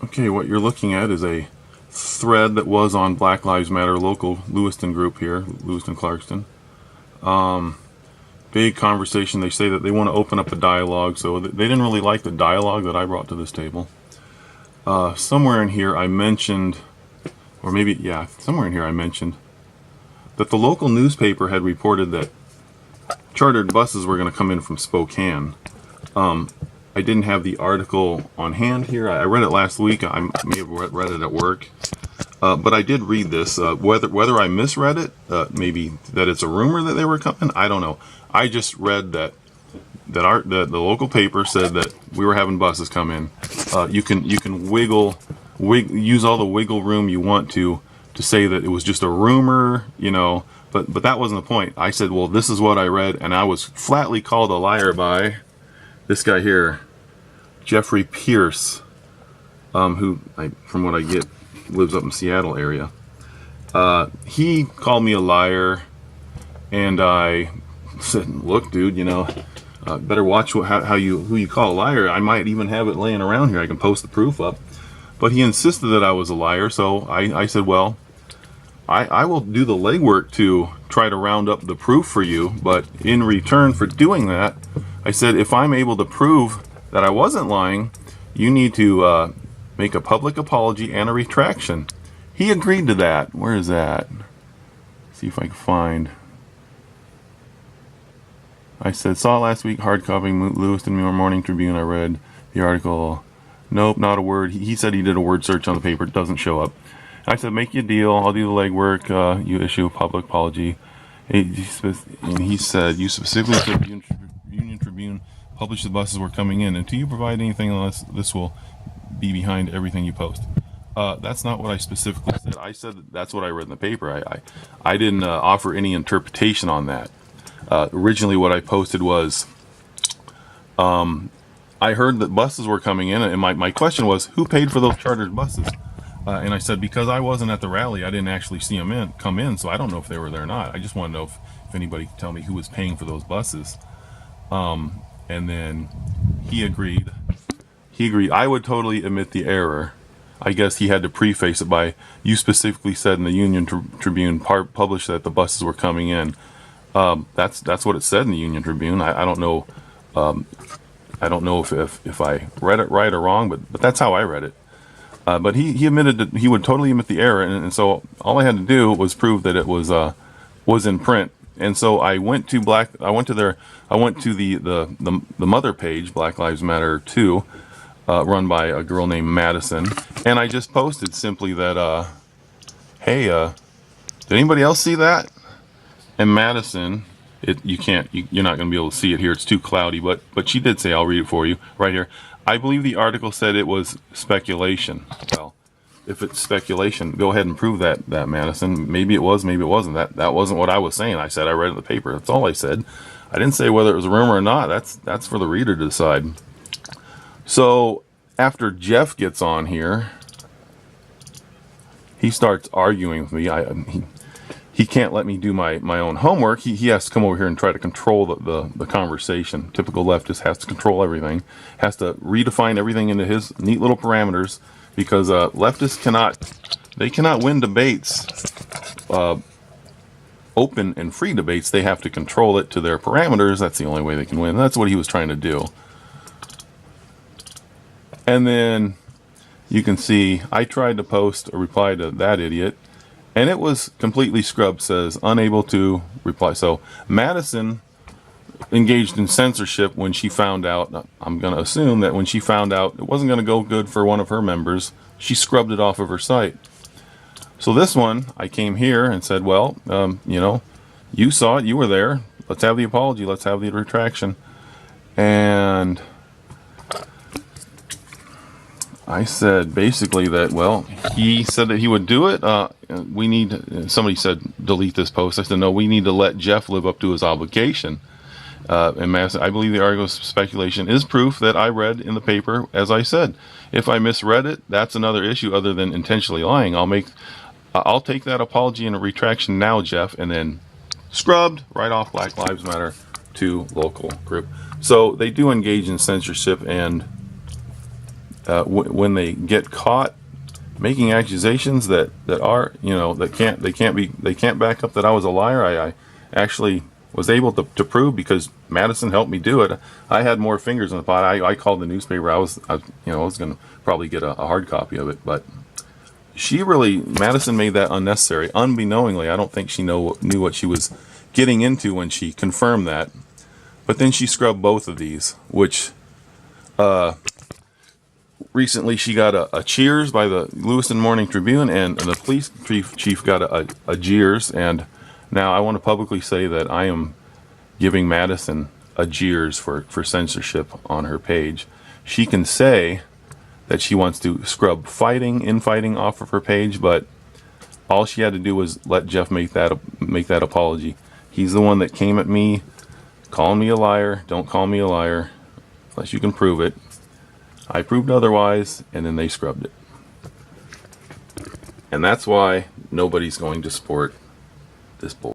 Okay, what you're looking at is a thread that was on Black Lives Matter local Lewiston group here, Lewiston Clarkston. Big conversation. They say that they want to open up a dialogue, so they didn't really like the dialogue that I brought to this table. Somewhere in here I mentioned, or maybe, yeah, somewhere in here I mentioned that the local newspaper had reported that chartered buses were going to come in from Spokane. I didn't have the article on hand here. I read it last week. I may have read it at work. But I did read this. Whether I misread it, maybe that it's a rumor that they were coming, I don't know. I just read that the local paper said that we were having buses come in. You can use all the wiggle room you want to say that it was just a rumor, you know. But that wasn't the point. I said, well, this is what I read, and I was flatly called a liar by this guy here, Jeffrey Pierce, who, from what I get, lives up in Seattle area. He called me a liar, and I said, look, dude, you know, better watch who you call a liar. I might even have it laying around here. I can post the proof up. But he insisted that I was a liar, so I said, well, I will do the legwork to try to round up the proof for you, but in return for doing that, I said, if I'm able to prove that I wasn't lying, you need to make a public apology and a retraction. He agreed to that. Where is that? See if I can find. I said, saw last week, hard copying Lewiston Morning Tribune. I read the article. Nope, not a word. He said he did a word search on the paper. It doesn't show up. I said, make you a deal. I'll do the legwork. You issue a public apology. And he said, you specifically said Union Tribune published the buses were coming in. Until you provide anything else, this will be behind everything you post. That's not what I specifically said. I said that's what I read in the paper. I didn't offer any interpretation on that. Originally what I posted was, I heard that buses were coming in, and my question was, who paid for those chartered buses? And I said, because I wasn't at the rally, I didn't actually see them come in, so I don't know if they were there or not. I just want to know if anybody could tell me who was paying for those buses. And then he agreed. I would totally admit the error. I guess he had to preface it by, you specifically said in the Union Tribune published that the buses were coming in. That's what it said in the Union Tribune. I don't know. I don't know if I read it right or wrong, but that's how I read it. But he admitted that he would totally admit the error, and so all I had to do was prove that it was in print. And so I went to the mother page, Black Lives Matter 2, run by a girl named Madison, and I just posted simply that, hey, did anybody else see that? And Madison, you're not going to be able to see it here. It's too cloudy, but she did say, I'll read it for you right here. I believe the article said it was speculation. Well, if it's speculation, go ahead and prove that Madison. Maybe it was, maybe it wasn't. That wasn't what I was saying. I said I read it in the paper. That's all I said. I didn't say whether it was a rumor or not. That's for the reader to decide. So after Jeff gets on here, he starts arguing with me. He can't let me do my own homework. He has to come over here and try to control the conversation. Typical leftist has to control everything, has to redefine everything into his neat little parameters, because leftists cannot win debates, open and free debates. They have to control it to their parameters. That's the only way they can win. That's what he was trying to do. And then you can see I tried to post a reply to that idiot, and it was completely scrubbed, says unable to reply. So Madison engaged in censorship when she found out, I'm going to assume that when she found out it wasn't going to go good for one of her members, she scrubbed it off of her site. So this one, I came here and said, well, you know, you saw it, you were there. Let's have the apology. Let's have the retraction. And I said basically that, well, he said that he would do it. Somebody said, delete this post. I said, no, we need to let Jeff live up to his obligation. And I believe the article's speculation is proof that I read in the paper, as I said. If I misread it, that's another issue other than intentionally lying. I'll take that apology and a retraction now, Jeff, and then scrubbed right off Black Lives Matter 2 local group. So they do engage in censorship, and when they get caught making accusations that are, they can't back up that I was a liar. I actually was able to prove, because Madison helped me do it. I had more fingers in the pot. I called the newspaper. I was going to probably get a hard copy of it, but Madison made that unnecessary, unbeknowingly. I don't think she knew what she was getting into when she confirmed that. But then she scrubbed both of these, which recently she got a cheers by the Lewiston Morning Tribune, and the police chief got a jeers. And now I want to publicly say that I am giving Madison a jeers for censorship on her page. She can say that she wants to scrub infighting off of her page, but all she had to do was let Jeff make that apology. He's the one that came at me, calling me a liar. Don't call me a liar unless you can prove it. I proved otherwise, and then they scrubbed it. And that's why nobody's going to support this bull.